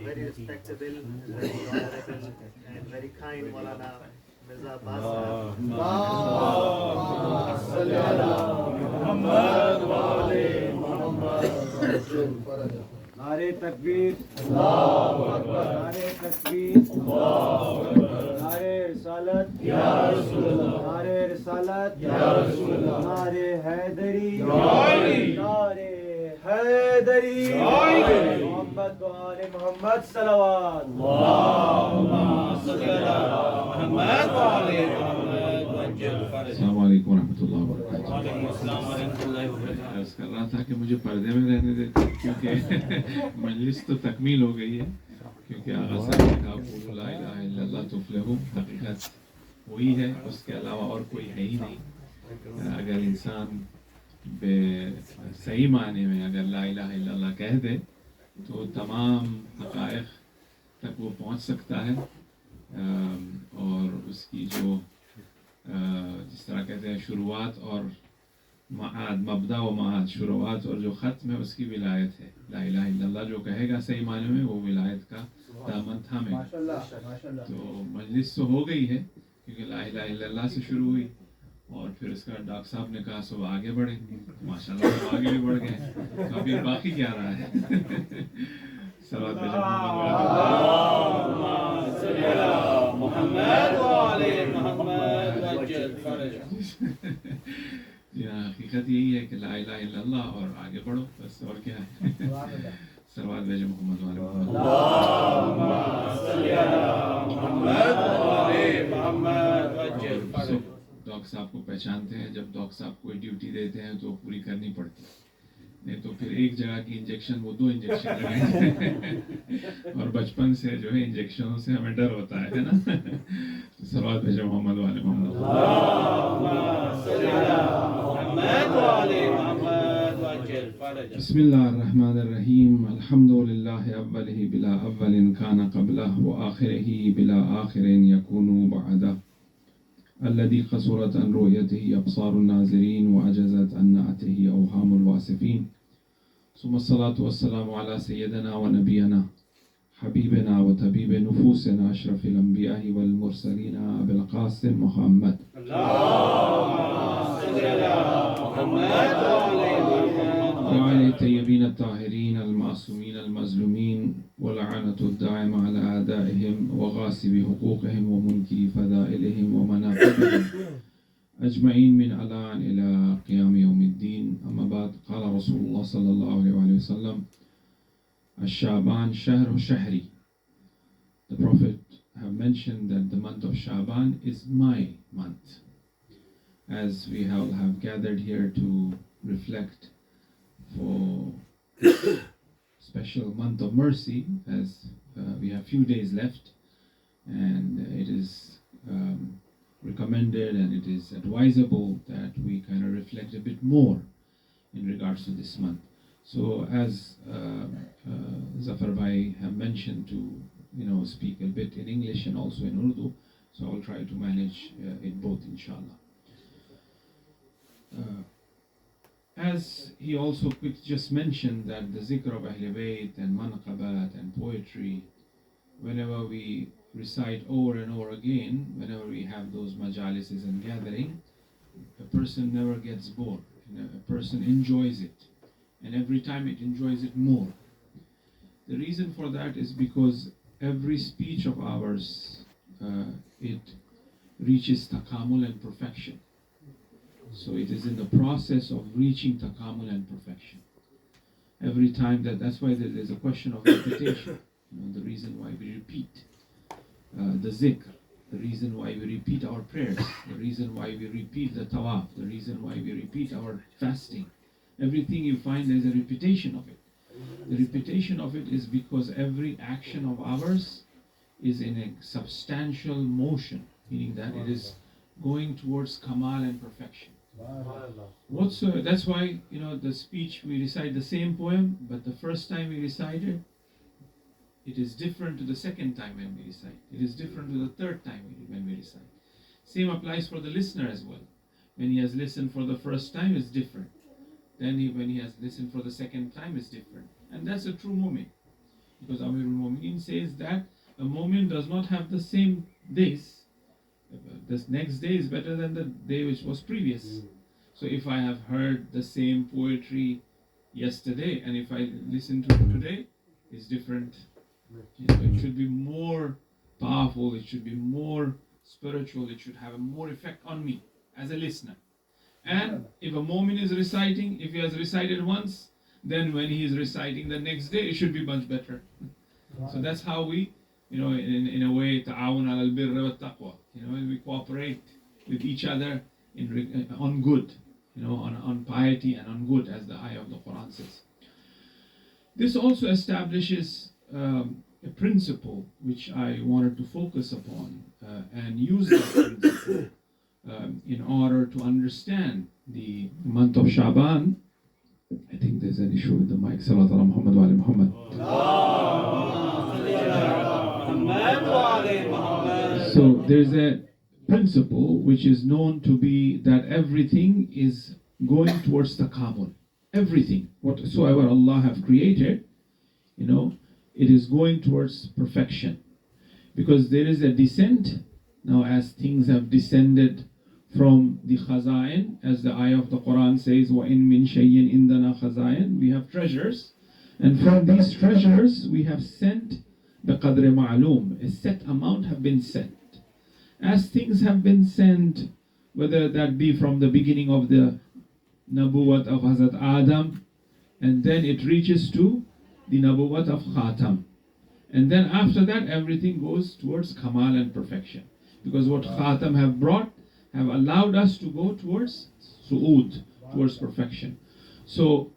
very respectable and very honorable and very kind Maulana Mirza Abbas. نعرے تکبیر، نعرے تکبیر، نعرے رسالت، نعرے رسالت، نعرے حیدری، نعرے حیدری، محمد و آل محمد صلوات۔ السلام علیکم ورحمۃ اللہ وبرکاتہ۔ عرض کر رہا تھا کہ مجھے پردے میں رہنے دیتے، کیونکہ مجلس تو تکمیل ہو گئی ہے، کیونکہ آغا صاحب نے کہا قولوا لا الہ الا اللہ تفلحوا، حقیقت وہی ہے، اس کے علاوہ اور کوئی ہے ہی نہیں۔ اگر انسان صحیح معنی میں اگر لا الہ الا اللہ کہہ دے تو تمام حقائق تک وہ پہنچ سکتا ہے، اور اس کی جو جس طرح کہتے ہیں شروعات اور معاد، مبدا و معاد، شروعات اور جو ختم ہے اس کی ولایت ہے۔ لا الہ الا اللہ جو کہے گا صحیح معنی میں وہ ولایت کا دامن تھامے گا۔ تو مجلس تو ہو گئی ہے، کیونکہ لا الہ الا اللہ سے شروع ہوئی، اور پھر اس کا ڈاکٹر صاحب نے کہا صبح آگے بڑھیں، ماشاء اللہ ہم آگے بھی بڑھ گئے، تو ابھی باقی کیا رہا ہے؟ صلوات بھیجیں محمد جی ہاں، حقیقت یہی ہے کہ لا الہ الا اللہ اور آگے بڑھو، بس اور کیا ہے۔ صلوات بھیجیں محمد والے محمد۔ ڈاکٹر صاحب کو پہچانتے ہیں، جب ڈاکٹر صاحب کوئی ڈیوٹی دیتے ہیں تو پوری کرنی پڑتی ہے، نہیں تو پھر ایک جگہ کی انجیکشن وہ 2 انجیکشن لگائیں گے، اور بچپن سے جو ہے انجیکشنوں سے ہمیں ڈر ہوتا ہے نا۔ صلوات بھیجیں محمد والے محمد۔ بسم اللہ الرحمن الرحیم، الحمد للہ اولہ بلا اول کان قبلہ وآخرہ بلا آخر یکون بعدہ، الذي قصرت عن رؤيته أبصار الناظرين وعجزت عن نعته أوهام الواصفين، ثم الصلاة والسلام على سيدنا ونبينا حبيبنا وطبيب نفوسنا أشرف الأنبياء والمرسلين أبي القاسم محمد، وعلى الطيبين الطاهرين المعصومين المظلومين، ولعنة الدائم على أعدائهم وغاصب حقوقهم ومنكر فضائلهم ومناقبهم أجمعين من الآن إلى قيام يوم الدين. أما بعد، قال رسول الله صلى الله عليه وسلم: الشعبان شهر شهري. The Prophet have mentioned that the month of Sha'baan is my month. As we have gathered here to reflect for special month of mercy, as we have few days left, and it is recommended and it is advisable that we kind of reflect a bit more in regards to this month. So as Zafar Bhai have mentioned to speak a bit in English and also in Urdu, so I'll try to manage it both, inshallah. As he also just mentioned that the zikr of Ahl Bayt and manaqabat and poetry, whenever we recite over and over again, whenever we have those majalises and gathering, a person never gets bored, a person enjoys it, and every time it enjoys it more. The reason for that is because every speech of ours, it reaches takamul and perfection. So it is in the process of reaching takamul and perfection. Every time that's why there's a question of repetition. The reason why we repeat the zikr, the reason why we repeat our prayers, the reason why we repeat the tawaf, the reason why we repeat our fasting. Everything you find, there's a repetition of it. The repetition of it is because every action of ours is in a substantial motion, meaning that it is going towards kamal and perfection. That's why, the speech, we recite the same poem, but the first time we recite it, it is different to the second time when we recite. It is different to the third time when we recite. Same applies for the listener as well. When he has listened for the first time, it's different. Then when he has listened for the second time, it's different. And that's a true moment. because Amir al-Mu'mineen says that a mu'min does not have the same days. This next day is better than the day which was previous. So if I have heard the same poetry yesterday and if I listen to it today, it's different. It should be more powerful, it should be more spiritual, it should have a more effect on me as a listener. And if a mu'min is reciting, if he has recited once, then when he is reciting the next day, it should be much better. So that's how we, in a way, ta'awun ala al-birri wa taqwa. We cooperate with each other on good, on piety and on good, as the ayah of the Quran says. This also establishes a principle which I wanted to focus upon and use that principle in order to understand the month of Sha'baan. I think there's an issue with the mic. Salawat ala Muhammad wa ala Muhammad. So there's a principle which is known to be that everything is going towards takamul. Everything, whatsoever Allah have created, it is going towards perfection. Because there is a descent, now as things have descended from the khaza'in, as the ayah of the Quran says, وَإِن مِّن شَيْءٍ إِنْدَنَا خَزَائِن, we have treasures, and from these treasures we have sent the qadr ma'loom, a set amount have been sent. As things have been sent, whether that be from the beginning of the Nabuwat of Hazrat Adam, and then it reaches to the Nabuwat of Khatam. And then after that, everything goes towards Kamal and perfection. Because what Khatam have brought, have allowed us to go towards Su'ud, towards perfection. So,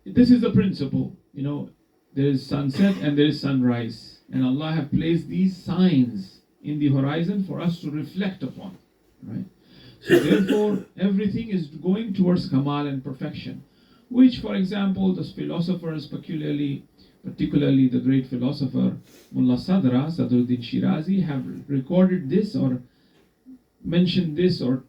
this is the principle. There is sunset and there is sunrise. And Allah have placed these signs in the horizon for us to reflect upon. Right? So therefore, everything is going towards Kamal and perfection. Which, for example, the philosophers, particularly the great philosopher Mullah Sadruddin Shirazi, have recorded this or mentioned this or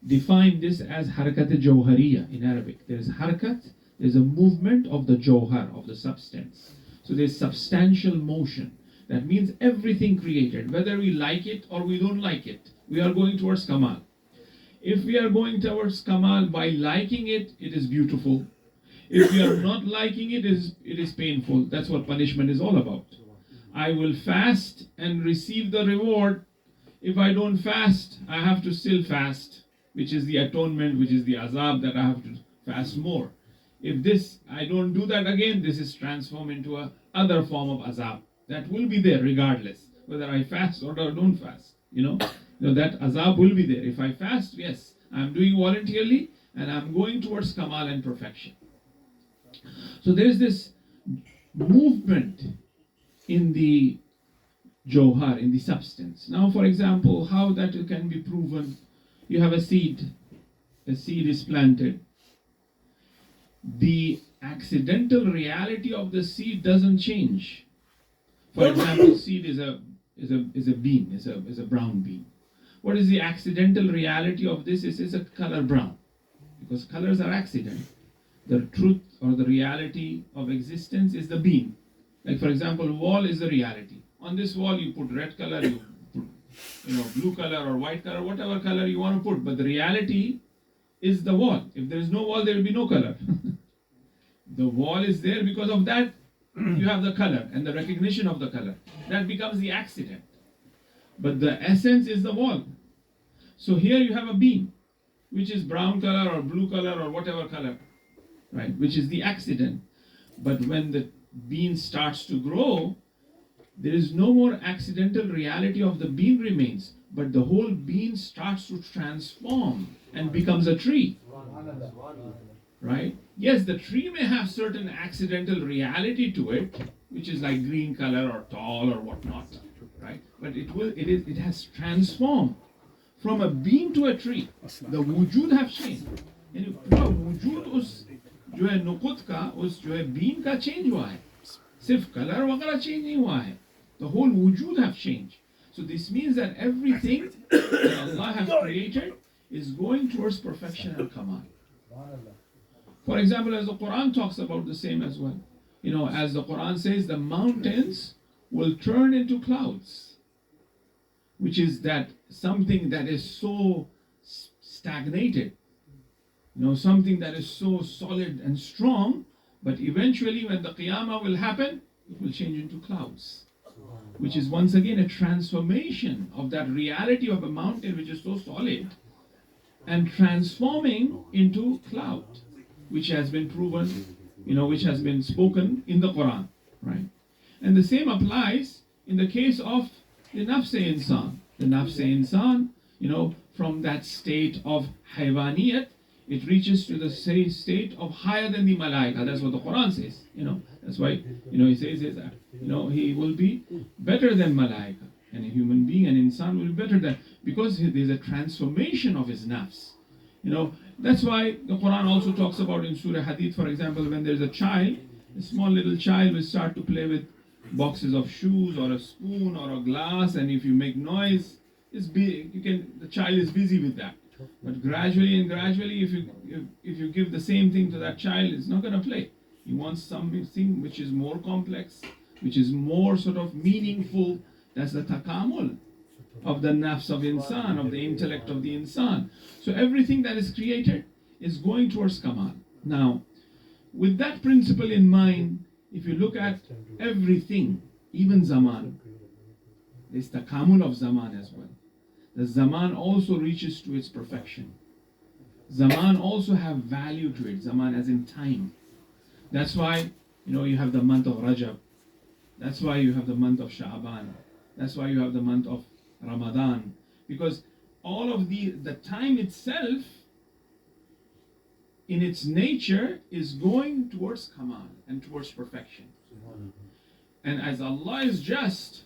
defined this as Harakat Jawhariya in Arabic. There is Harakat, there is a movement of the Jawhar, of the substance. So there is substantial motion. That means everything created, whether we like it or we don't like it, we are going towards Kamal. If we are going towards Kamal by liking it, it is beautiful. If we are not liking it, it is painful. That's what punishment is all about. I will fast and receive the reward. If I don't fast, I have to still fast, which is the atonement, which is the azab, that I have to fast more. If I don't do that again, this is transformed into a other form of azab. That will be there regardless, whether I fast or don't fast. That azab will be there. If I fast, yes, I'm doing voluntarily and I'm going towards Kamal and perfection. So there is this movement in the Jawhar, in the substance. Now, for example, how that can be proven, you have a seed is planted. The accidental reality of the seed doesn't change. For example, seed is a bean, is a brown bean. What is the accidental reality of this? Is a color brown, because colors are accident. The truth or the reality of existence is the bean. Like, for example, wall is the reality. On this wall you put red color, you put blue color or white color, whatever color you want to put, but the reality is the wall. If there is no wall, there will be no color. The wall is there, because of that you have the color and the recognition of the color. That becomes the accident. But the essence is the wall. So here you have a bean, which is brown color or blue color or whatever color, right? Which is the accident. But when the bean starts to grow, there is no more accidental reality of the bean remains, but the whole bean starts to transform and becomes a tree. Right? Yes, the tree may have certain accidental reality to it, which is like green color or tall or whatnot, right? But it has transformed from a bean to a tree. The wujud have changed. And पूरा वजूद उस जो है नुक़त का, उस जो है bean का change हुआ है. सिर्फ color वगैरह change नहीं हुआ है. The whole wujud have changed. So this means that everything that Allah has created is going towards perfection and kamal. For example, as the Quran talks about the same as well. as the Quran says, the mountains will turn into clouds, which is that something that is so stagnated, something that is so solid and strong, but eventually when the Qiyamah will happen, it will change into clouds, which is once again a transformation of that reality of a mountain which is so solid and transforming into cloud, which has been proven, which has been spoken in the Quran, right? And the same applies in the case of the nafs-e-insan. The nafs-e-insan, from that state of haywaniyat, it reaches to the state of higher than the malaika. That's what the Quran says. That's why he says that he will be better than malaika, and a human being, an insan, will be better than, because there's a transformation of his nafs. That's why the Quran also talks about in Surah Hadith, for example, when there's a child, a small little child will start to play with boxes of shoes or a spoon or a glass, and if you make noise, the child is busy with that. But gradually, if you give the same thing to that child, it's not going to play. He wants something which is more complex, which is more sort of meaningful. That's the takamul of the nafs of insan, of the intellect of the insan. So everything that is created is going towards kamal. Now, with that principle in mind, if you look at everything, even zaman, there's takamul of zaman as well. The zaman also reaches to its perfection. Zaman also have value to it, zaman as in time. That's why, you have the month of Rajab. That's why you have the month of Sha'baan. That's why you have the month of Ramadan. Because all of the time itself, in its nature, is going towards Kamal and towards perfection. And as Allah is just,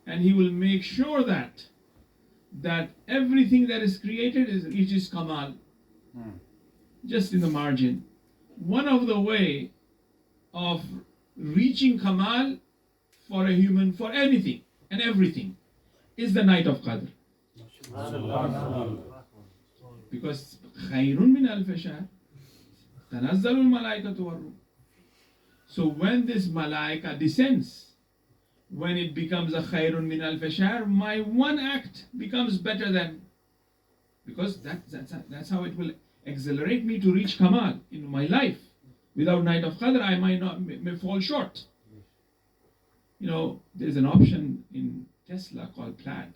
and He will make sure that everything that is created reaches Kamal. Just in the margin. One of the way of reaching Kamal for a human, for anything and everything, is the night of Qadr. Because khayrun min alf shahr tanazzalul malaikatu war-ruh. So when this malaika descends, when it becomes a khayrun min alf shahr, my one act becomes better than, because that's how it will accelerate me to reach Kamal in my life. Without night of Qadr, I may fall short. There's an option in Tesla called Plaid.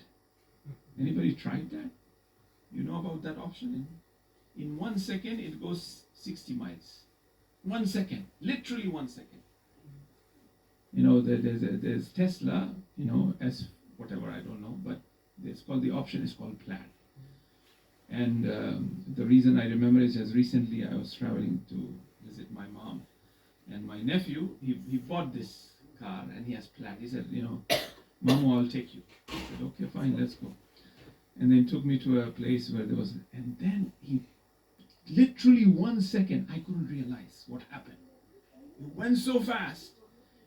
Anybody tried that? You know about that option? In 1 second, it goes 60 miles. 1 second, literally 1 second. There's Tesla, as whatever, I don't know, but the option is called Plaid. And the reason I remember is just recently I was traveling to visit my mom, and my nephew, he bought this car and he has Plaid. He said, Mamu, I'll take you. I said, okay, fine, let's go. And then took me to a place where there was, and then he, literally 1 second, I couldn't realize what happened. It went so fast.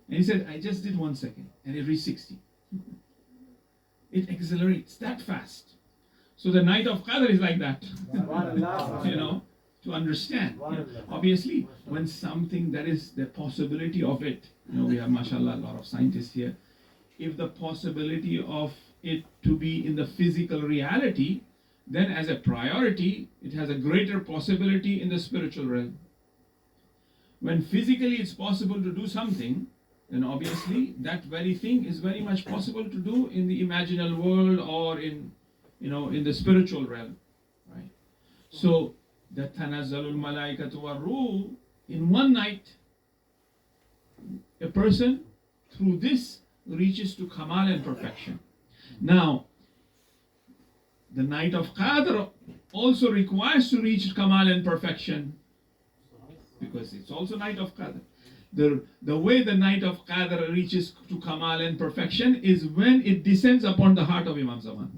And he said, I just did 1 second, and it reached 60. It accelerates that fast. So the night of Qadr is like that. To understand. Obviously, when something that is the possibility of it, we have, mashallah, a lot of scientists here. If the possibility of it to be in the physical reality, then as a priority, it has a greater possibility in the spiritual realm. When physically it's possible to do something, then obviously that very thing is very much possible to do in the imaginal world or in the spiritual realm, right? So the tanazzalul malaikatu war-ruh, in one night, a person through this reaches to Kamal and perfection. Now, the night of Qadr also requires to reach Kamal and perfection, because it's also night of Qadr. The way the night of Qadr reaches to Kamal and perfection is when it descends upon the heart of Imam Zaman.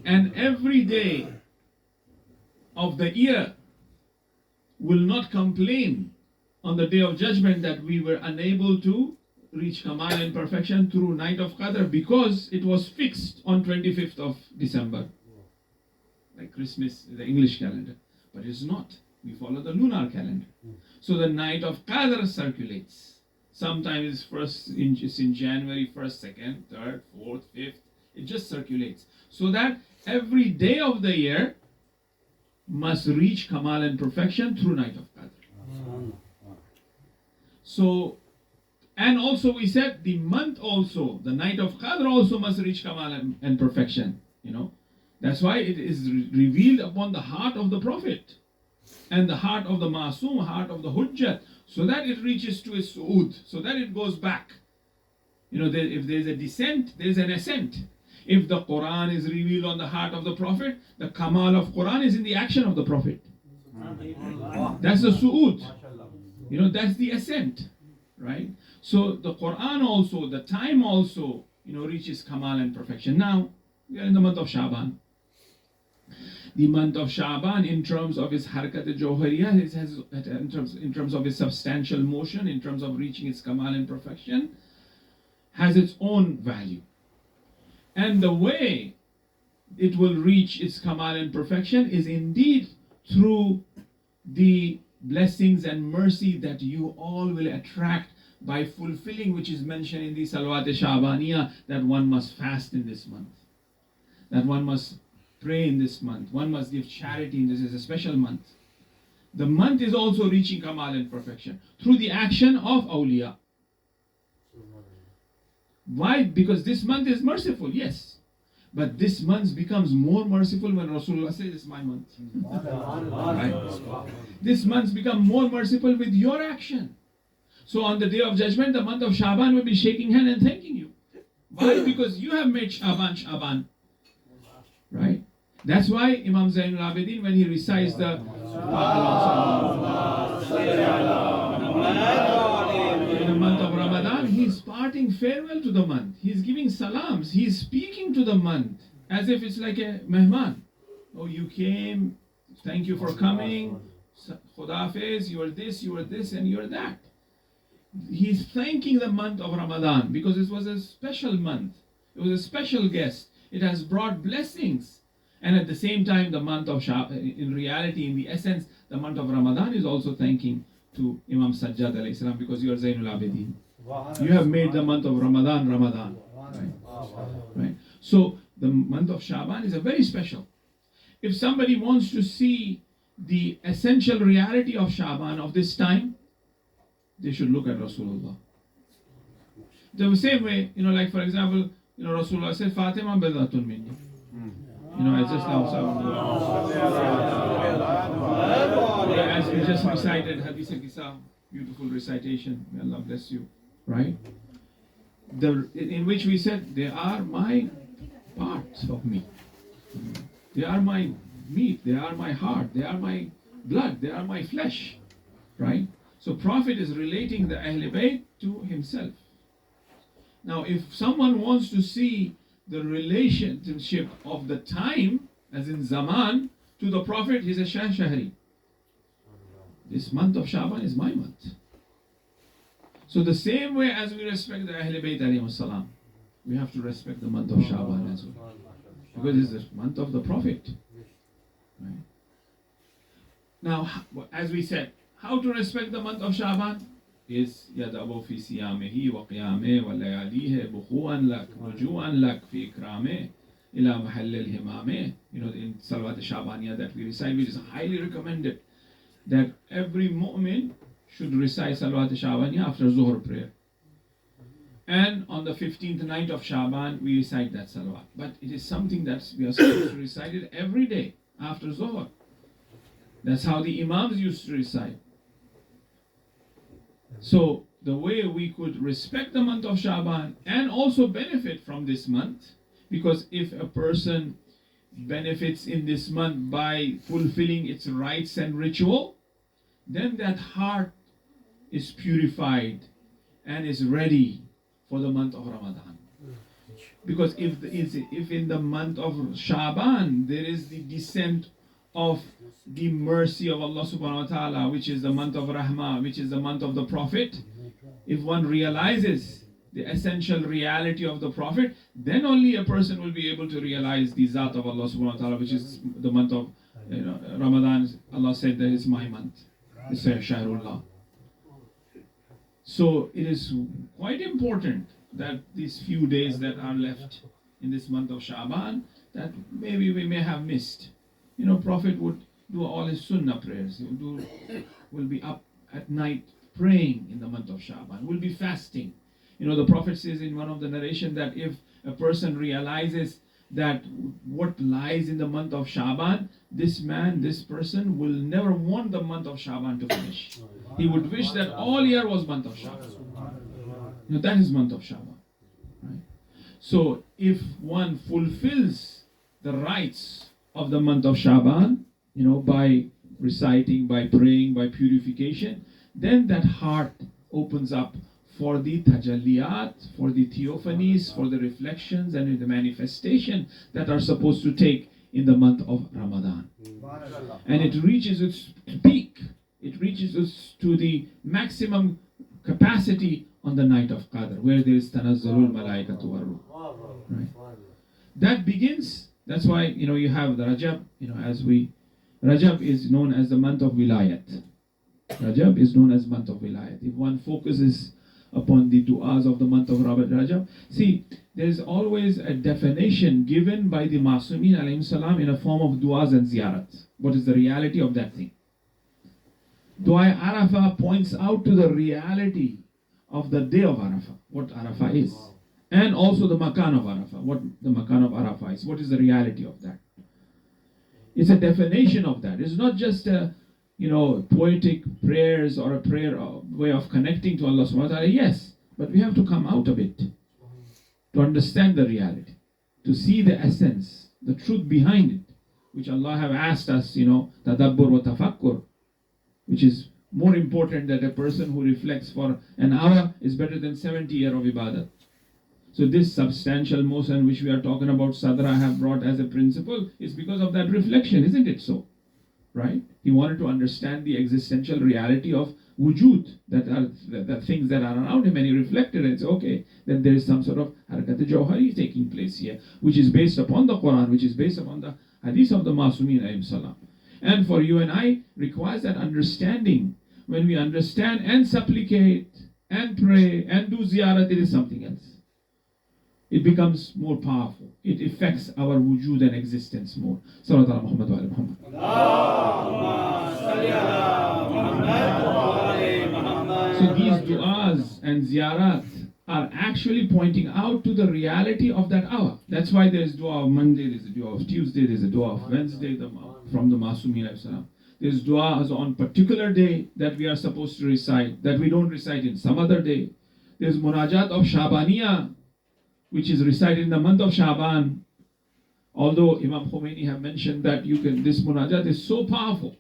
And every day of the year will not complain on the day of judgment that we were unable to reach Kamal and perfection through night of Qadr, because it was fixed on 25th of December. like Christmas, the English calendar. But it's not. We follow the lunar calendar. So the night of Qadr circulates. Sometimes it's in January 1st, 2nd, 3rd, 4th, 5th. It just circulates. So that every day of the year must reach Kamal and perfection through night of Qadr. So, and also we said the month also, the night of Qadr also must reach Kamal and perfection. You know, that's why it is revealed upon the heart of the Prophet and the heart of the Masoom, heart of the Hujjat, so that it reaches to its su'ud, so that it goes back. You know, if there's a descent, there's an ascent. If the Quran is revealed on the heart of the Prophet, the Kamal of Quran is in the action of the Prophet. That's the su'ud. You know, that's the ascent, right? So the Quran also, the time also, you know, reaches Kamal and perfection. Now, we are in the month of Sha'baan. The month of Sha'baan, in terms of its harakat al-Jawhariyah, in terms of its substantial motion, in terms of reaching its Kamal and perfection, has its own value. And the way it will reach its Kamal and perfection is indeed through the blessings and mercy that you all will attract by fulfilling, which is mentioned in the Salawat Sha'baniyah, that one must fast in this month, that one must pray in this month, one must give charity in this. Is a special month. The month is also reaching Kamal and perfection through the action of awliya. Why? Because this month is merciful, yes. But this month becomes more merciful when Rasulullah says, "It's my month." Right? This month becomes more merciful with your action. So on the day of judgment, the month of Sha'ban will be shaking hand and thanking you. Why? Because you have made Sha'ban. Right? That's why Imam Zainul Abidin, when he recites the in the month of Ramadan, he's parting farewell to the month. He's giving salams. He's speaking to the month as if it's like a mehman. Oh, you came. Thank you for coming. Khudafiz, you are this, and you are that. He's thanking the month of Ramadan because it was a special month. It was a special guest. It has brought blessings. And at the same time, the month of in reality, in the essence, the month of Ramadan is also thanking to Imam Sajjad alayhi salam, because you are Zainul Abidin. You have made the month of Ramadan. Right? So the month of Sha'ban is a very special. If somebody wants to see the essential reality of Sha'ban of this time, they should look at Rasulullah. The same way, you know, like for example, you know, Rasulullah said, Fatima Bidatun Minni. You know, I just as we just recited Hadith al-Qisa, beautiful recitation, may Allah bless you, right? In which we said, they are my parts of me. They are my meat, they are my heart, they are my blood, they are my flesh, right? So Prophet is relating the Ahl Bayt to himself. Now, if someone wants to see the relationship of the time, as in Zaman, to the Prophet, he's a Shah Shahri. This month of Sha'ban is my month. So the same way as we respect the Ahl Bayt alayhi salam, we have to respect the month of Sha'ban as well. Because it's the month of the Prophet. Right? Now, as we said, how to respect the month of Sha'ban? Is يدعو في صيامه وقيامه ولياليه بخوا لك رجوعا لك في إكرامه إلى Mahal الهمامه. You know, in Salawat al-Sha'baniyah that we recite, which is highly recommended, that every mu'min should recite Salawat al-Sha'baniyah after Zuhr prayer. And on the 15th night of Sha'ban, we recite that Salawat. But it is something that we are supposed to recite it every day after Zuhr. That's how the Imams used to recite. So the way we could respect the month of Sha'ban and also benefit from this month, because if a person benefits in this month by fulfilling its rites and ritual, then that heart is purified and is ready for the month of Ramadan. Because if in the month of Sha'ban there is the descent of the mercy of Allah subhanahu wa ta'ala, which is the month of Rahmah, which is the month of the Prophet, if one realizes the essential reality of the Prophet, then only a person will be able to realize the Zat of Allah subhanahu wa ta'ala, which is the month of Ramadan. Allah said that is my month. It's Shahrullah. So it is quite important that these few days that are left in this month of Sha'baan, that maybe we may have missed. Prophet would do all his sunnah prayers. He will be up at night praying in the month of Sha'baan. Will be fasting. The Prophet says in one of the narration that if a person realizes that what lies in the month of Sha'baan, this person will never want the month of Sha'baan to finish. He would wish that all year was month of Sha'baan. That is month of Sha'baan. Right? So if one fulfills the rights of the month of Sha'baan, by reciting, by praying, by purification, then that heart opens up for the tajalliyat, for the theophanies, for the reflections and the manifestation that are supposed to take in the month of Ramadan. And it reaches its peak, it reaches its to the maximum capacity on the night of Qadr, where there is tanazzalul malaikatu war-ruh. Right? That begins, that's why you have the Rajab, Rajab is known as the month of wilayat. Rajab is known as month of wilayat. If one focuses upon the du'as of the month of Rajab, see, there is always a definition given by the Ma'sumin alayhim salam in a form of du'as and ziyarat. What is the reality of that thing? Dua Arafah points out to the reality of the day of Arafah, what Arafah is. And also the makan of Arafah, what the makan of Arafah is. What is the reality of that? It's a definition of that. It's not just a poetic prayers or a prayer way of connecting to Allah subhanahu wa ta'ala. Yes, but we have to come out of it to understand the reality, to see the essence, the truth behind it, which Allah have asked us, tadabbur wa tafakkur, which is more important that a person who reflects for an hour is better than 70 years of ibadat. So this substantial motion which we are talking about, Sadra have brought as a principle, is because of that reflection, isn't it so? Right? He wanted to understand the existential reality of wujud, that are the things that are around him, and he reflected and said, okay, then there is some sort of harakat jawhari taking place here, which is based upon the Quran, which is based upon the hadith of the Ma'sumin alayhim salam. And for you and I, requires that understanding. When we understand and supplicate and pray and do ziyarat, it is something else. It becomes more powerful. It affects our wujud and existence more. Sallallahu ala Muhammad wa ala Muhammad. So these du'as and ziyarat are actually pointing out to the reality of that hour. That's why there is dua of Monday, there is a dua of Tuesday, there is a dua of Wednesday from the Ma'sumin alayhi salam. There is du'as on particular day that we are supposed to recite, that we don't recite in some other day. There is munajat of Sha'baniyah, which is recited in the month of Sha'baan. Although Imam Khomeini have mentioned that this munajat is so powerful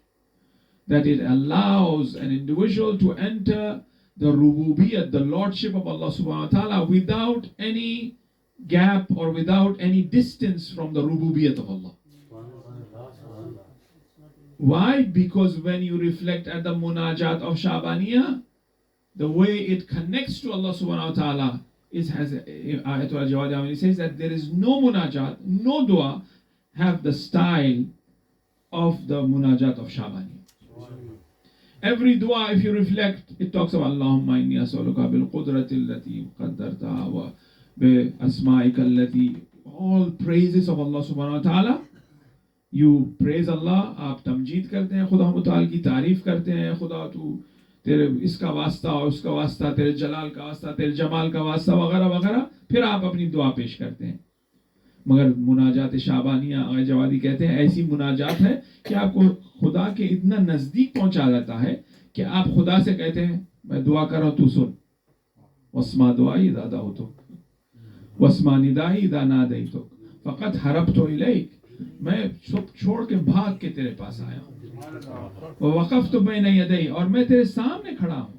that it allows an individual to enter the rububiyyat, the lordship of Allah subhanahu wa ta'ala, without any gap or without any distance from the rububiyyat of Allah. Why? Because when you reflect at the munajat of Sha'baniyah, the way it connects to Allah subhanahu wa ta'ala, it says that there is no munajat, no dua have the style of the munajat of Sha'bani. Every dua, if you reflect, it talks about Allahumma inni as'aluka bil qudrati allati qaddarta wa bi asma'ika allati, all praises of Allah subhanahu wa ta'ala. You praise Allah, आप तमजीद करते हैं, खुदा मुताल की तारीफ करते हैं, खुदा तू तेरे इसका वास्ता और उसका वास्ता, तेरे जलाल का वास्ता, तेरे जमाल का वास्ता वगैरह वगैरह, फिर आप अपनी दुआ पेश करते हैं. मगर मुनाजात शाबानिया आगे जवादी कहते हैं ऐसी मुनाजात है कि आपको खुदा के इतना नजदीक पहुंचा जाता है कि आप खुदा से कहते हैं मैं दुआ कर रहा हूं, तू सुन. वस्मा दुआई दादा हो तो वस्मा निदाई दाना दई तो फकत हरब तो इलेक, मैं सब छोड़ के भाग के तेरे पास आया हूं. वक़फ़ तो बैन यदै, और मैं तेरे सामने खड़ा हूं.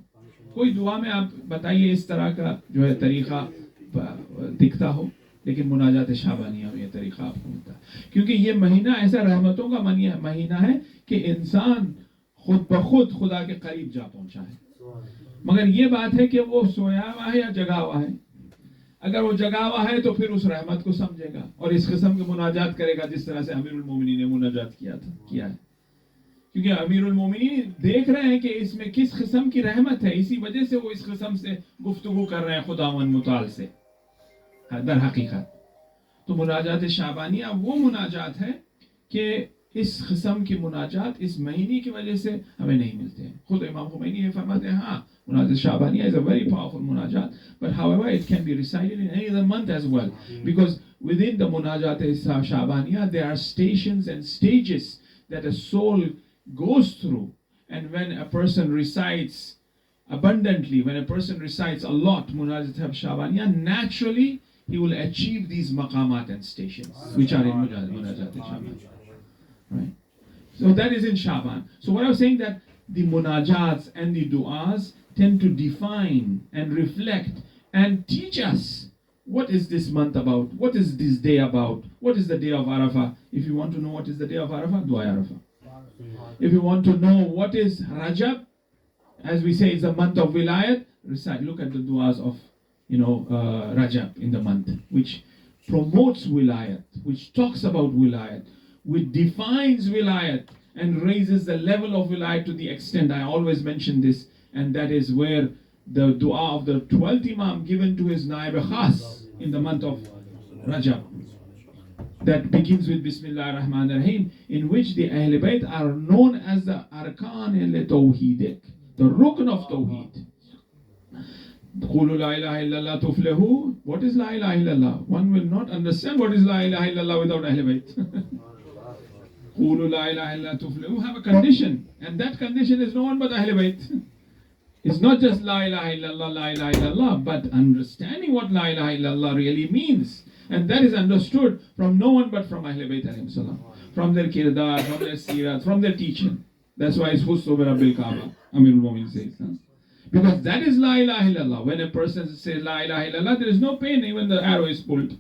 कोई दुआ में आप बताइए इस तरह का जो है तरीका दिखता हो, लेकिन मुनाजात शाबानिया में ये तरीका आपको मिलता है. क्योंकि ये महीना ऐसा रहमतों का महीना है कि इंसान खुद ब खुद खुदा के करीब जा पहुंचा है. मगर ये बात है कि वो सोया हुआ है या जगा हुआ है. अगर वो जगा हुआ है तो फिर उस रहमत को समझेगा और इस किस्म के मुनाजात करेगा जिस तरह से अमीरुल मोमिनीन ने मुनाजात किया है। क्योंकि अमीरुल मोमिनीन देख रहे हैं कि इसमें किस किस्म की रहमत है, इसी वजह से वो इस किस्म से गुफ्तगू कर रहे हैं खुदावंद मुताल से दर हकीकत। तो मुनाजात शाबानिया वो मुनाजात है कि इस किस्म की मुनाजात इस महीने की वजह से हमें नहीं मिलते हैं। खुद इमाम खुमैनी ये फरमाते हैं, हाँ, मुनाजात शाबानिया is a very powerful munajat, but however it can be recited in any other month as well, because within the munajat shabaniya there are stations and stages that a soul goes through, and when a person recites abundantly, when a person recites a lot munajat shabaniya, naturally he will achieve these maqamat and stations which are in munajat Sha'baan. Right? So that is in Sha'baan. So what I was saying, that the munajats and the du'as tend to define and reflect and teach us what is this month about, what is this day about, what is the day of Arafah. If you want to know what is the day of Arafah, dua Arafah. If you want to know what is Rajab, as we say, it's a month of wilayat, recite, look at the du'as of Rajab in the month, which promotes wilayat, which talks about wilayat, which defines wilayat and raises the level of wilayat to the extent, I always mention this, and that is where the dua of the 12th Imam given to his Naib Khas in the month of Rajab, that begins with Bismillah ar-Rahman ar-Rahim, in which the Ahl Bayt are known as the Arkan al-Tawheedik, the Rukn of Tawheed. Qulu la ilaha illallah tuflahu. What is la ilaha illallah? One will not understand what is la ilaha illallah without Ahl Bayt. Qulu la ilaha illallah tuflahu. Have a condition, and that condition is no one but Ahl Bayt. It's not just la ilaha illallah, but understanding what la ilaha illallah really means. And that is understood from no one but from Ahl Bayt alayhim salam. From their kirdar, from their sirat, from their teaching. That's why it's Husso Rabbil Kaaba, Amirul Mu'min says. Because that is la ilaha illallah. When a person says la ilaha illallah, there is no pain, even the arrow is pulled.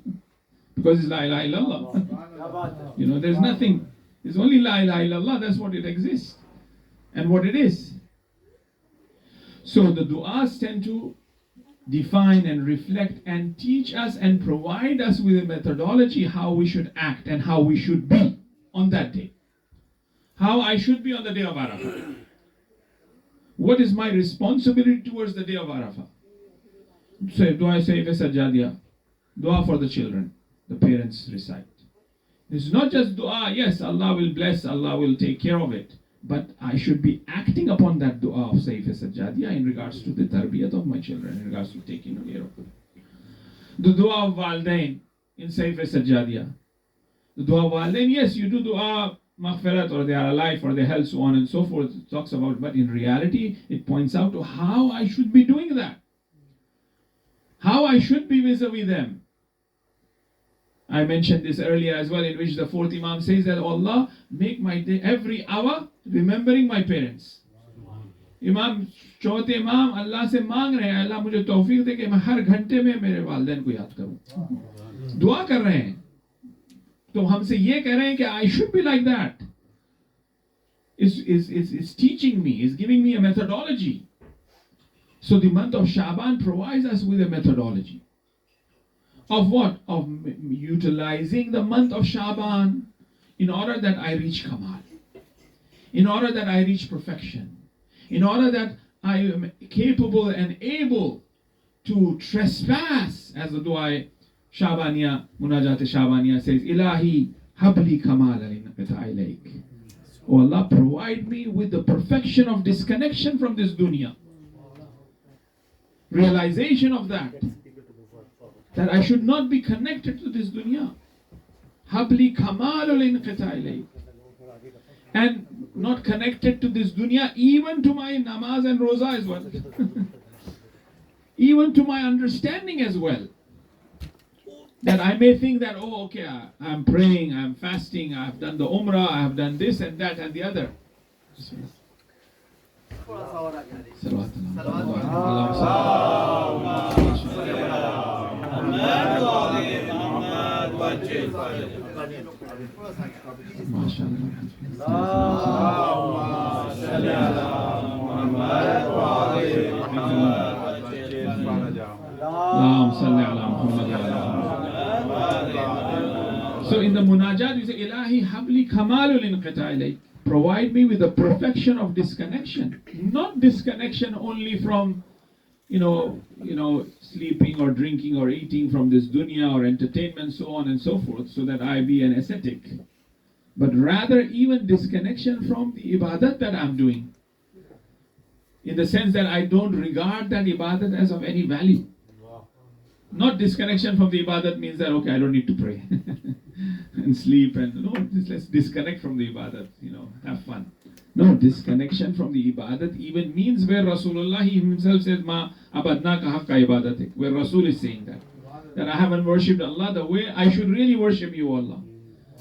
Because it's la ilaha illallah. There's nothing. It's only la ilaha illallah, that's what it exists. And what it is. So the du'as tend to define and reflect and teach us and provide us with a methodology how we should act and how we should be on that day. How I should be on the day of Arafah. What is my responsibility towards the day of Arafah? So do I say sajjadiya? Dua for the children. The parents recite. It's not just dua. Yes, Allah will bless, Allah will take care of it. But I should be acting upon that dua of Saif Sajjadiya in regards to the tarbiyat of my children, in regards to taking care of them. The dua of Walidain in Saif Sajjadiya. The dua of Walidain, yes, you do dua maghfirat, or they are alive, or their health, so on and so forth, it talks about, but in reality, it points out to how I should be doing that. How I should be vis-a-vis them. I mentioned this earlier as well, in which the fourth Imam says that, Allah, make my day, every hour, remembering my parents. चौथे इमाम अल्लाह से मांग रहे हैं, अल्लाह मुझे तौफीक दे कि मैं हर घंटे में मेरे वालिदैन को याद करूं. दुआ कर रहे हैं. तो हमसे ये कह रहे हैं कि I should be like that. It's teaching me, it's giving me a methodology. So the month of Sha'baan provides us with a methodology. Of what? Of utilizing the month of Sha'baan in order that I reach Kamal. In order that I reach perfection. In order that I am capable and able to trespass, as the dua Sha'baniya, Munajat Sha'baniya says, Ilahi habli kamal ilayk. Oh Allah, provide me with the perfection of disconnection from this dunya. Realization of that I should not be connected to this dunya. Habli kamalul inqita ilayk. And not connected to this dunya, even to my namaz and roza as well. Even to my understanding as well. That I may think that, oh, okay, I'm praying, I'm fasting, I've done the umrah, I've done this and that and the other. اللهم صل على Muhammad wa ala Muhammad. So in the munajat, you say, Ilahi habli kamalul inqita ilayk. Provide me with the perfection of disconnection. Not disconnection only from, sleeping or drinking or eating from this dunya or entertainment, so on and so forth, so that I be an ascetic. But rather even disconnection from the ibadat that I'm doing. In the sense that I don't regard that ibadat as of any value. Not disconnection from the ibadat means that, okay, I don't need to pray and sleep and let's disconnect from the ibadat, have fun. No, disconnection from the ibadat even means where Rasulullah himself says, Ma abadna ka haqqa ibadatik, where Rasul is saying that I haven't worshipped Allah the way I should really worship you, Allah.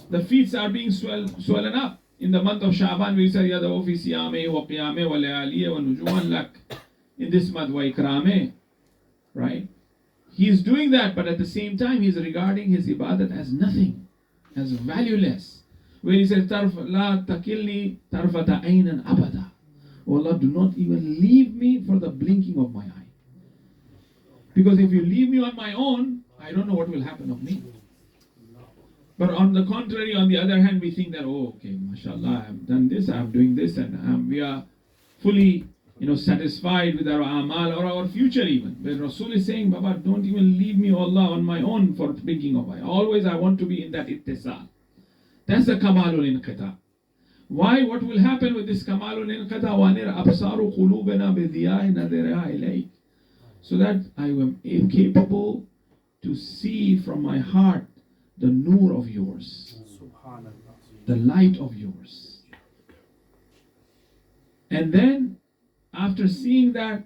The feet are being swollen up. In the month of Sha'baan, we say, Yadawu fi siyame wa qiyame wa layaliye wa nujuman lak. In this month, wa ikrame. Right? He is doing that, but at the same time, he is regarding his ibadat as nothing, as valueless. When he says, La takilni tarfata aynan abada. Oh Allah, do not even leave me for the blinking of my eye. Because if you leave me on my own, I don't know what will happen of me. But on the contrary, on the other hand, we think that, mashallah, I have done this, I am doing this, and we are fully, satisfied with our amal or our future even. When Rasul is saying, Baba, don't even leave me, Allah, on my own for thinking of I. Always I want to be in that ittisal. That's the kamalul inqita. Why? What will happen with this kamalul inqita? وَانِرْ أَبْصَارُ قُلُوبِنَا بِضِيَاءِ نَذِرِهَا إِلَيْكَ. So that I am capable to see from my heart the nur of yours, the light of yours. And then, after seeing that,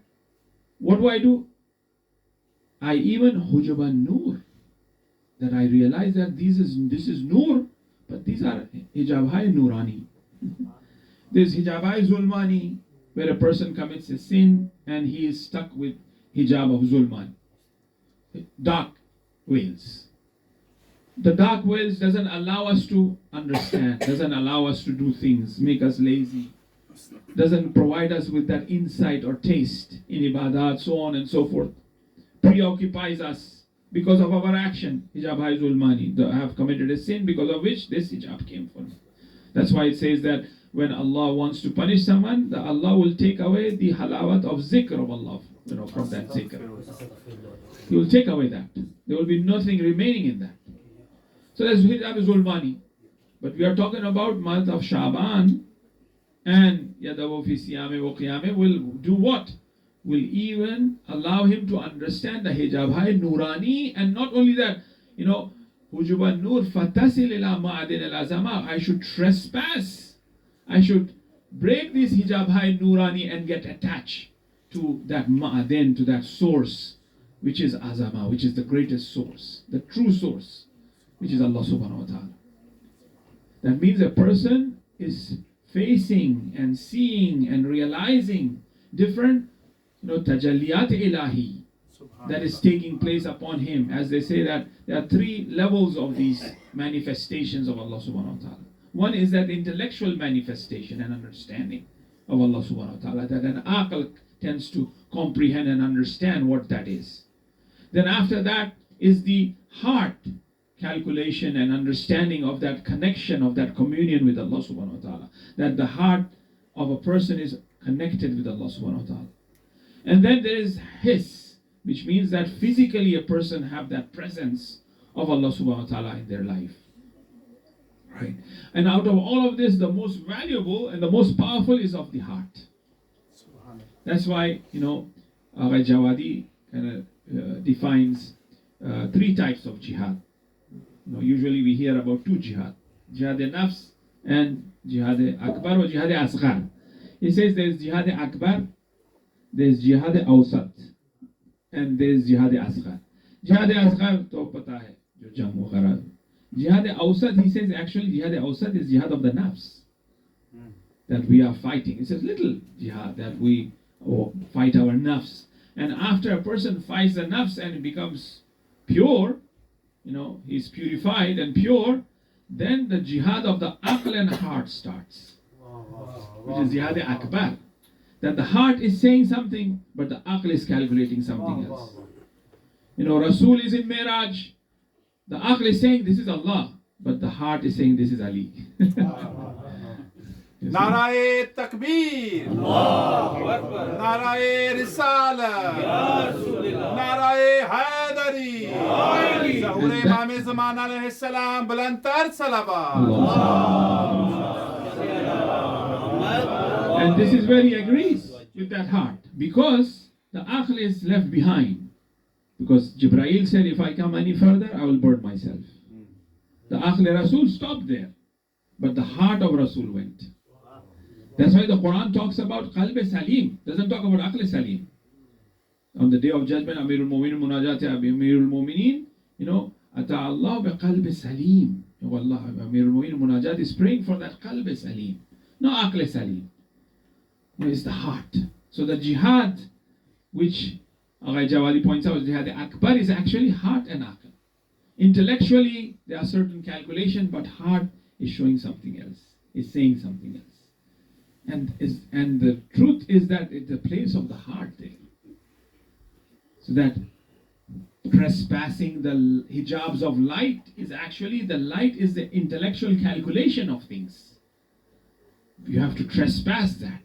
what do? I even hujaban nur. That I realize that this is nur, but these are hijab-hai nurani. There's hijab-hai zulmani, where a person commits a sin and he is stuck with hijab of zulman. Dark veils. The dark veils doesn't allow us to understand, doesn't allow us to do things, make us lazy, doesn't provide us with that insight or taste in ibadat, so on and so forth. Preoccupies us because of our action. Hijab hai zulmani. I have committed a sin because of which this hijab came for me. That's why it says that when Allah wants to punish someone, that Allah will take away the halawat of zikr of Allah, from that zikr. He will take away that. There will be nothing remaining in that. So that's hijab zulmani. But we are talking about month of Sha'baan, and Yadawu fi siyame wa qiyame will do what? Will even allow him to understand the hijab hai nurani, and not only that, hujuban nur fatasil ila ma'adin al-azama. I should trespass. I should break this hijab hai nurani and get attached to that ma'adin, to that source, which is azama, which is the greatest source, the true source, which is Allah subhanahu wa ta'ala. That means a person is facing and seeing and realizing different tajalliyat ilahi that is taking place upon him. As they say that there are three levels of these manifestations of Allah subhanahu wa ta'ala. One is that intellectual manifestation and understanding of Allah subhanahu wa ta'ala, that an aql tends to comprehend and understand what that is. Then after that is the heart calculation and understanding of that connection, of that communion with Allah subhanahu wa ta'ala. That the heart of a person is connected with Allah subhanahu wa ta'ala. And then there is hiss, which means that physically a person have that presence of Allah subhanahu wa ta'ala in their life. Right? And out of all of this, the most valuable and the most powerful is of the heart. That's why, Agha Jawadi kind of defines three types of jihad. Usually we hear about two jihad. Jihad-e-nafs and jihad-e-akbar or jihad-e-asghar. He says there is jihad-e-akbar, there is jihad-e-awsat, and there is jihad-e-asghar. Jihad-e-asghar to pata hai, jo jam waghairah. Jihad-e-awsat, he says actually jihad-e-awsat is jihad of the nafs. That we are fighting. It's a little jihad that we fight our nafs. And after a person fights the nafs and it becomes pure, he's purified and pure, then the jihad of the aql and heart starts. Which is jihad-e-akbar. That the heart is saying something, but the aql is calculating something else. Rasul is in Miraj. The aql is saying this is Allah, but the heart is saying this is Ali. نعرہ تکبیر نعرہ رسالت نعرہ حیدری ظہور امام زمان علیہ السلام بلند تر صلوات. And this is where he agrees with that heart, because the aql is left behind. Because Jibreel said, if I come any further, I will burn myself. The aql Rasul stopped there, but the heart of Rasul went. That's why the Quran talks about qalb salim, doesn't talk about aql salim. On the day of judgment, Amirul Mu'minin munajat Amirul Mu'minin, ata Allah bi qalb salim. Allah, Amirul Mu'minin munajat is praying for that qalb salim, no aql salim. It's the heart. So the jihad, which Agha Jawadi points out, jihad akbar is actually heart and aql. Intellectually, there are certain calculations, but heart is showing something else, is saying something else. And the truth is that it's the place of the heart there. So that trespassing the hijabs of light is actually, the light is the intellectual calculation of things. You have to trespass that.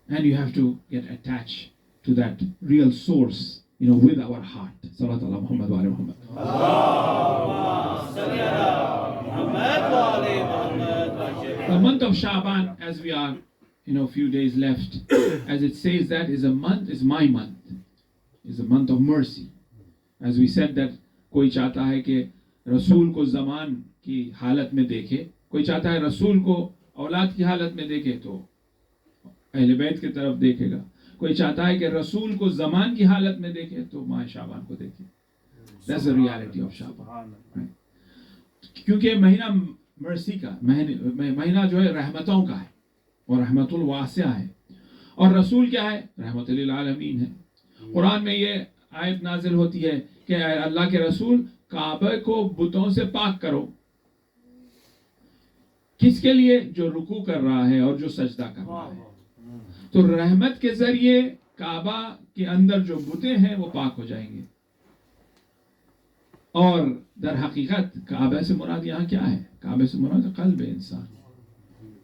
And you have to get attached to that real source, with our heart. Salat Allah Muhammad wa ala Muhammad. The month of Sha'baan, as we are, few days left, as it says that is my month. Is a month of mercy. As we said that, कोई चाहता है कि रसूल को ज़मान की हालत में देखे, कोई चाहता है रसूल को औलाद की हालत में देखे तो अहले बैत की तरफ देखेगा, कोई चाहता है कि रसूल को ज़मान की हालत में देखे तो माह शाबान को देखे. That's the reality of Sha'baan. Right? क्योंकि महीना मर्सी का महीना जो है रहमतों का है और रहमतुल वासिया है, और रसूल क्या है? रहमतुल लिल आलमीन है. कुरान में ये आयत नाजिल होती है कि अल्लाह के रसूल काबे को बुतों से पाक करो. किसके लिए? जो रुकू कर रहा है और जो सजदा कर रहा है. तो रहमत के जरिए काबा के अंदर जो बुते हैं वो पाक हो जाएंगे. और दर हकीकत काबे से मुराद यहाँ क्या है? काबे से मुराद कल्ब है इंसान,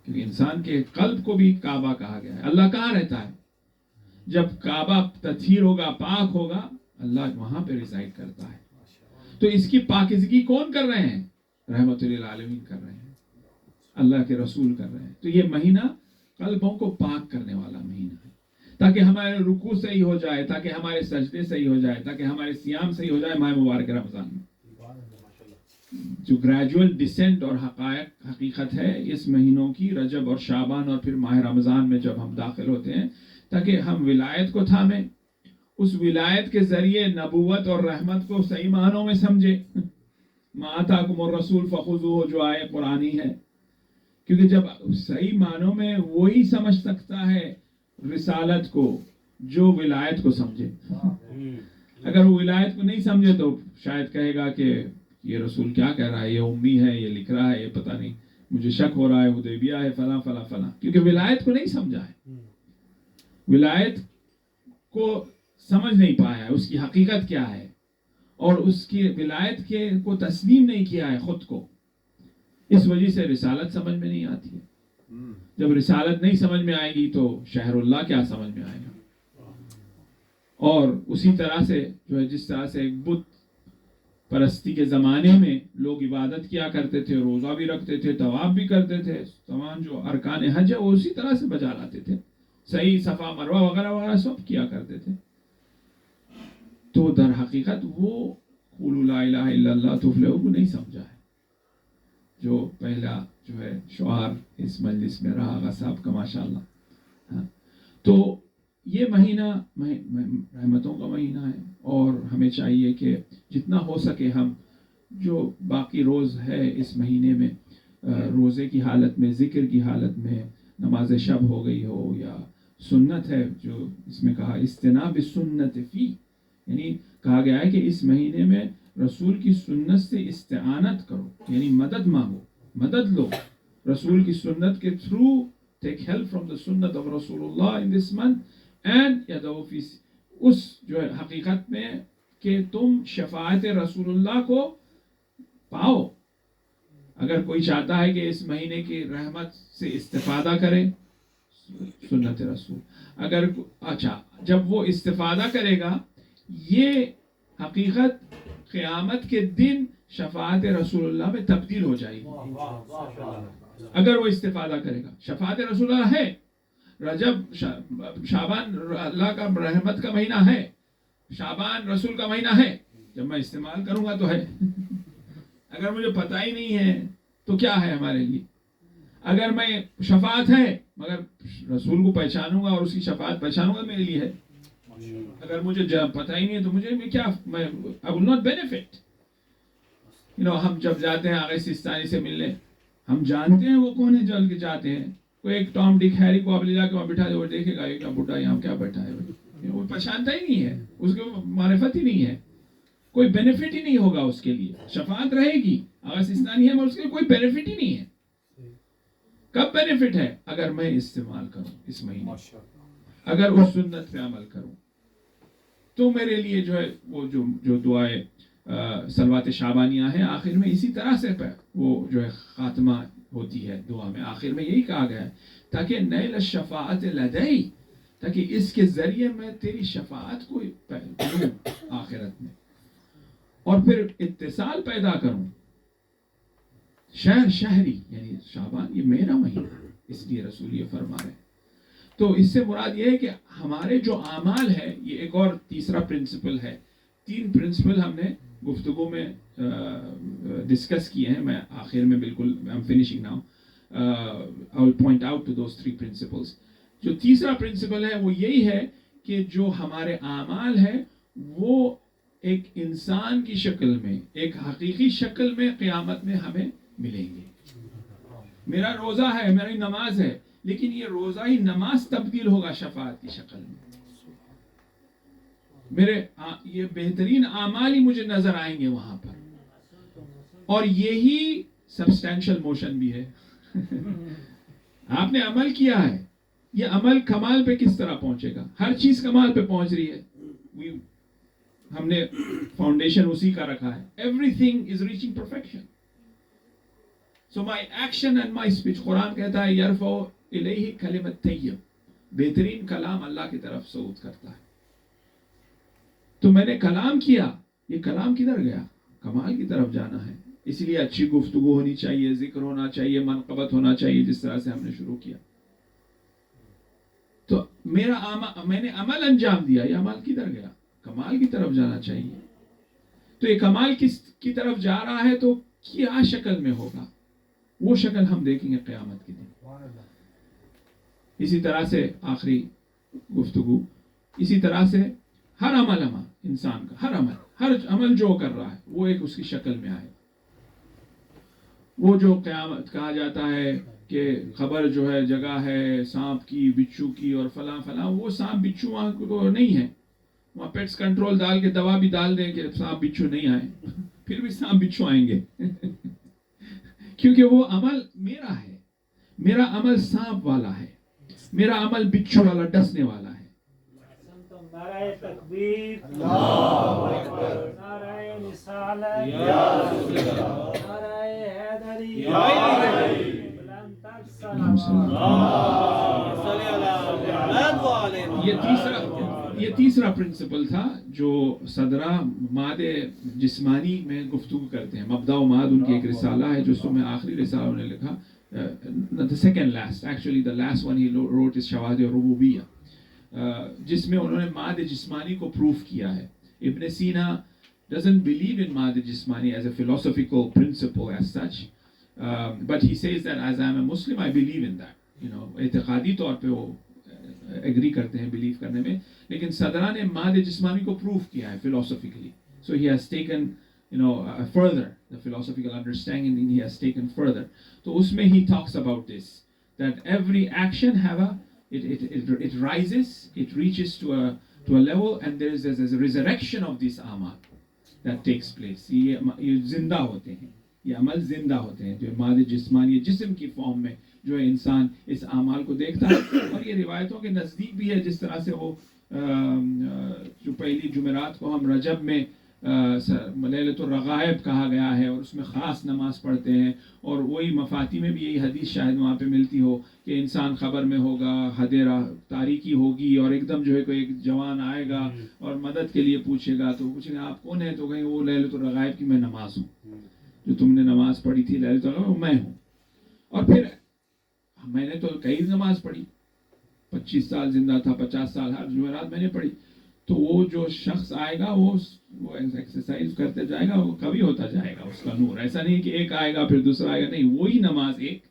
क्योंकि इंसान के कल्ब को भी काबा कहा गया है. अल्लाह कहाँ रहता है? जब काबा तत्हीर होगा, पाक होगा, अल्लाह वहां पे रिसाइड करता है. तो इसकी पाकिज़गी कौन कर रहे हैं? रहमतुल लिल आलमीन कर रहे हैं, अल्लाह के रसूल कर रहे हैं. तो ये महीना कल्बों को पाक करने वाला महीना है, ताकि हमारे रुकू सही हो जाए, ताकि हमारे सजदे सही हो जाए, ताकि हमारे सियाम सही हो जाए. माह मुबारक रमजान में जो ग्रेजुअल डिसेंट और हकीकत है इस महीनों की, रजब और शाबान और फिर माह रमजान में जब हम दाखिल होते हैं, ताकि हम विलायत को थामें, उस विलायत के जरिए नबूवत और रहमत को सही मानों में समझे. मा आताकुमुर रसूल फखुज़ूहु जो आयत कुरानी है, क्योंकि जब सही मानों में वही समझ सकता है रिसालत को जो विलायत को समझे. अगर वो विलायत को नहीं समझे तो शायद कहेगा कि ये रसूल क्या कह रहा है, ये उम्मी है, ये लिख रहा है, ये पता नहीं, मुझे शक हो रहा है, हुदैबिया है, फला फला फला, क्योंकि विलायत को नहीं समझा है, विलायत को समझ नहीं पाया है, उसकी हकीकत क्या है, और उसकी विलायत को तस्लीम नहीं किया है खुद को. इस वजह से रिसालत समझ में नहीं आती है. जब रिसालत नहीं समझ में आएगी तो शहरुल्लाह क्या समझ में आएगा. और उसी तरह से जो है, जिस तरह से एक बुत परस्ती के ज़माने में लोग इबादत किया करते थे, रोज़ा भी रखते थे, तवाफ भी करते थे, तमाम जो अरकान हज है वो उसी तरह से बजा लाते थे, सही सफ़ा मरवा वगैरह वगैरह सब किया करते थे. तो दर हकीकत वो क़ुलू ला इलाहा इल्लल्लाह तुफ़्लिहू को नहीं समझा है, जो पहला जो है शुआर इस मजलिस में रहा आगा साहब का माशाअल्लाह. तो ये महीना रहमतों का महीना है, और हमें चाहिए कि जितना हो सके हम जो बाकी रोज़ है इस महीने में, रोज़े की हालत में, ज़िक्र की हालत में, नमाज शब हो गई हो या सुन्नत है, जो इसमें कहा इस्तिनाब सुन्नत फ़ी, यानी कहा गया है कि इस महीने में रसूल की सुन्नत से इस्तिआनत करो, यानी मदद मांगो, मदद लो रसूल की सुन्नत के through. Take help from the सुन्नत ऑफ रसूलुल्लाह इन दिस मंथ. एंड उस जो है हकीकत में کہ تم شفاعت رسول اللہ کو پاؤ. اگر کوئی چاہتا ہے کہ اس مہینے کی رحمت سے استفادہ کرے, سنت رسول. اگر اچھا جب وہ استفادہ کرے گا, یہ حقیقت قیامت کے دن شفاعت رسول اللہ میں تبدیل ہو جائے گی اگر وہ استفادہ کرے گا. شفاعت رسول اللہ ہے, رجب شعبان اللہ کا رحمت کا مہینہ ہے, شعبان رسول کا مہینہ ہے. جب میں استعمال کروں گا تو ہے. اگر مجھے پتہ ہی نہیں ہے تو کیا ہے ہمارے لیے. اگر میں شفاعت ہے مگر رسول کو پہچانوں گا اور اس کی شفاعت پہچانوں گا, میرے لیے ہے. اگر مجھے پتہ ہی نہیں ہے تو مجھے کیا, میں I will not benefit. ہم جب جاتے ہیں آغا سیستانی سے ملنے, ہم جانتے ہیں وہ کون ہے جو کے جاتے ہیں. کوئی ایک ٹام ڈک ہیری کو آپ لے جا کے وہاں بٹھا دے, وہ دیکھے گا یہ بڈھا یہاں کیا بیٹھا ہے, وہ پہچانتا ہی نہیں ہے, اس کو معرفت ہی نہیں ہے, کوئی بینیفٹ ہی نہیں ہوگا اس کے لیے. شفاعت رہے گی, آغا سیستانی ہے مگر اس کے لیے کوئی بینیفٹ ہی نہیں ہے. کب بینیفٹ ہے؟ اگر میں استعمال کروں اس مہینے, اگر اس سنت پہ عمل کروں تو میرے لیے جو ہے وہ جو دعائیں صلوات شعبانیہ ہیں آخر میں اسی طرح سے وہ جو ہے خاتمہ ہوتی ہے دعا میں. آخر میں یہی کہا گیا ہے تاکہ نیل الشفاعت لدی, تاکہ اس کے ذریعے میں تیری شفاعت کو پلوں آخرت میں, اور پھر اتصال پیدا کروں. شہری یعنی شعبان یہ میرا مہینہ ہے, اس لیے رسول یہ فرما رہے ہیں. تو اس سے مراد یہ ہے کہ ہمارے جو اعمال ہے, یہ ایک اور تیسرا پرنسپل ہے. 3 پرنسپل ہم نے گفتگو میں ڈسکس کیے ہیں. میں آخر میں بالکل I'm finishing now. I will point out to those 3 principles. جو تیسرا پرنسپل ہے وہ یہی ہے کہ جو ہمارے اعمال ہے وہ ایک انسان کی شکل میں, ایک حقیقی شکل میں قیامت میں ہمیں ملیں گے. میرا روزہ ہے, میری نماز ہے, لیکن یہ روزہ ہی نماز تبدیل ہوگا شفاعت کی شکل میں. میرے یہ بہترین اعمال ہی مجھے نظر آئیں گے وہاں پر, اور یہی سبسٹینشل موشن بھی ہے. آپ نے عمل کیا ہے, یہ عمل کمال پہ کس طرح پہنچے گا؟ ہر چیز کمال پہ پہنچ رہی ہے, ہم نے فاؤنڈیشن اسی کا رکھا ہے. Everything is reaching perfection. So my action and my speech, قرآن کہتا ہے یرفع الیہ کلمۃ طیب, بہترین کلام اللہ کی طرف صعود کرتا ہے. تو میں نے کلام کیا, یہ کلام کدھر گیا؟ کمال کی طرف جانا ہے. اس لیے اچھی گفتگو ہونی چاہیے, ذکر ہونا چاہیے, منقبت ہونا چاہیے, جس طرح سے ہم نے شروع کیا. تو میں نے عمل انجام دیا, یہ عمل کدھر گیا؟ کمال کی طرف جانا چاہیے. تو یہ کمال کس کی طرف جا رہا ہے تو کیا شکل میں ہوگا؟ وہ شکل ہم دیکھیں گے قیامت کے دن. اسی طرح سے آخری گفتگو, اسی طرح سے ہر عمل انسان کا, ہر عمل جو کر رہا ہے وہ ایک اس کی شکل میں آئے. وہ جو قیامت کہا جاتا ہے کہ خبر جو ہے جگہ ہے سانپ کی, بچھو کی اور فلاں فلاں, وہ سانپ بچھو وہاں کو نہیں ہے. وہاں پیٹس کنٹرول ڈال کے دوا بھی ڈال دیں کہ سانپ بچھو نہیں آئے, پھر بھی سانپ بچھو آئیں گے. کیونکہ وہ عمل میرا ہے, میرا عمل سانپ والا ہے, میرا عمل بچھو والا ڈسنے والا ہے. نعرہ تکبیر, اللہ اکبر, نعرہ رسالت, یا رسول اللہ, نعرہ حیدری, یا علی, بلند تر صلوات. یہ تیسرا پرنسپل تھا جو صدرہ مادے جسمانی میں گفتگو کرتے ہیں. مبدأ و ماد ان کی ایک رسالہ ہے جو میں آخری رسالہ انہوں نے لکھا. The second last, actually the last one he wrote is شواہد ربوبیہ, جس میں انہوں نے ماد جسمانی کو پروف کیا ہے. ابن سینا doesn't believe in ماد جسمانی as a philosophical principle as such, but he says that as I am a Muslim I believe in that. اعتقادی طور پہ وہ ایگری کرتے ہیں بلیو کرنے میں, لیکن صدرہ نے ماد جسمانی کو پروف کیا ہے philosophically. So he has taken further the philosophical understanding he has taken further. تو اس میں he talks about this, that every action have it rises, it reaches to a level, and there is a resurrection of this amal that takes place. یہ زندہ ہوتے ہیں, یہ عمل زندہ ہوتے ہیں جو ماد جسمانی جسم کی فارم میں جو ہے انسان اس اعمال کو دیکھتا ہے. اور یہ روایتوں کے نزدیک بھی ہے, جس طرح سے وہ जो पहली जुमेरात को हम रजब में लैलतुर रगाइब कहा गया है और उसमें ख़ास नमाज पढ़ते हैं, और वही मफाती में भी यही हदीस शायद वहाँ पे मिलती हो कि इंसान ख़बर में होगा, हदेरा तारीकी होगी और एकदम जो है कोई एक जवान आएगा और मदद के लिए पूछेगा, तो पूछेगा आप कौन है, तो कहेंगे वो लैलतुर रगाइब की मैं नमाज हूँ, जो तुमने नमाज पढ़ी थी लैलतुर रगाइब वो मैं हूँ। और फिर मैंने तो कई नमाज पढ़ी, 25 साल जिंदा था, 50 साल हर जुमेरात मैंने पढ़ी। तो वो जो शख्स आएगा वो एक्सरसाइज करते जाएगा, वो कभी होता जाएगा उसका नूर। ऐसा नहीं कि एक आएगा फिर दूसरा आएगा, नहीं, वही नमाज एक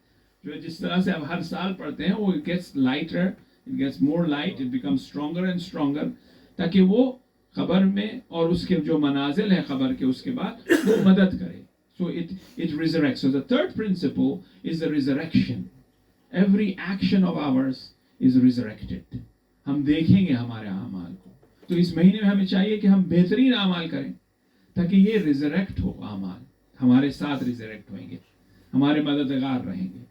जो जिस तरह से अब हर साल पढ़ते हैं वो gets lighter, it gets more light, it becomes stronger and stronger, ताकि वो खबर में और उसके जो मनाजिल है खबर के उसके बाद वो मदद करे। सो it resurrects. So the third principle is the resurrection. Every action of ours is resurrected. हम देखेंगे हमारे आमाल को, तो इस महीने में हमें चाहिए कि हम बेहतरीन आमाल करें ताकि ये रिजरेक्ट हो, आमाल हमारे साथ रिजरेक्ट होंगे, हमारे मददगार रहेंगे।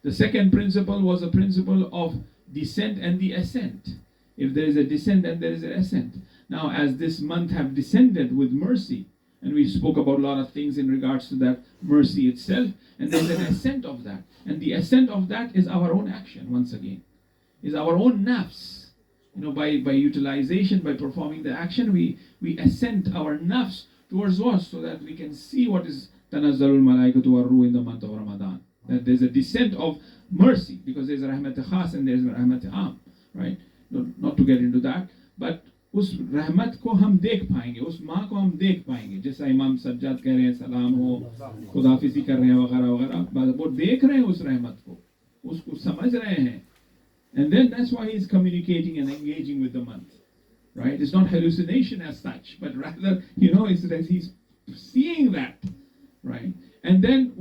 The second principle was the principle of descent and the ascent. If there is a descent and there is an ascent. Now as this month have descended with mercy, and we spoke about a lot of things in regards to that mercy itself, and there's an ascent of that, and the ascent of that is our own action once again, is our own nafs. You know, by utilization, by performing the action, we ascend our nafs towards us so that we can see what is tanazzalul malaikatu war-ruh in the month of Ramadan. That there's a descent of mercy because there's a rahmat khas and there's a rahmat am, right? Not to get into that, but उस रहमत को हम देख पाएंगे, उस माँ को हम देख पाएंगे, जैसा इमाम सज्जाद कह रहे हैं सलाम हो, खुदाफिजी कर रहे हैं वगैरह वगैरह, वो देख रहे हैं उस रहमत को, उसको समझ रहे हैं, and then that's why he's communicating and engaging with the month, right? It's not hallucination as such, but rather, you know, it's that he's seeing that, right? And then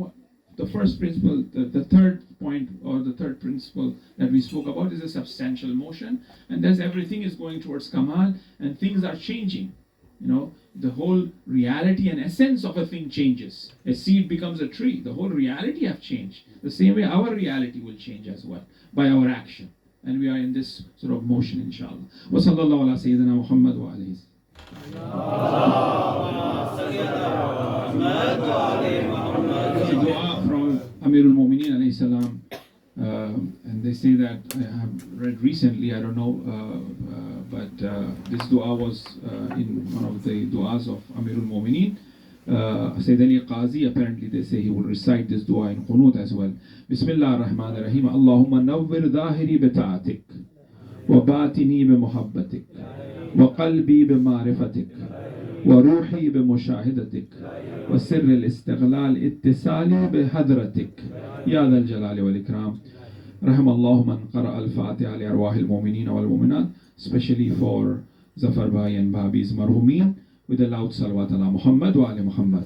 the first principle, the third point or the third principle that we spoke about is a substantial motion, and that's everything is going towards Kamal and things are changing. You know, the whole reality and essence of a thing changes. A seed becomes a tree. The whole reality have changed. The same way our reality will change as well by our action. And we are in this sort of motion, inshallah. Wa sallallahu ala sayyidina Muhammad wa alihi. Dua from Amirul Mu'mineen alayhi salam, and they say that I have read recently, I don't know, but this dua was in one of the duas of Amirul Mu'mineen. Sayyid Ali Qazi, apparently they say he will recite this dua in Qunut as well. Bismillah ar-Rahman ar-Rahim. Allahumma nawwir dhahiri bi ta'atik wa batini bi muhabbatik wa qalbi bi ma'rifatik وروحي بمشاهدتك وسر الاستغلال اتصالي بحضرتك يا ذا الجلال والإكرام. رحم الله من قرأ الفاتحة لأرواح المؤمنين والمؤمنات, especially for Zafar Bhai and Bhabis marhumin, with a loud salawat ala Muhammad wa ali Muhammad.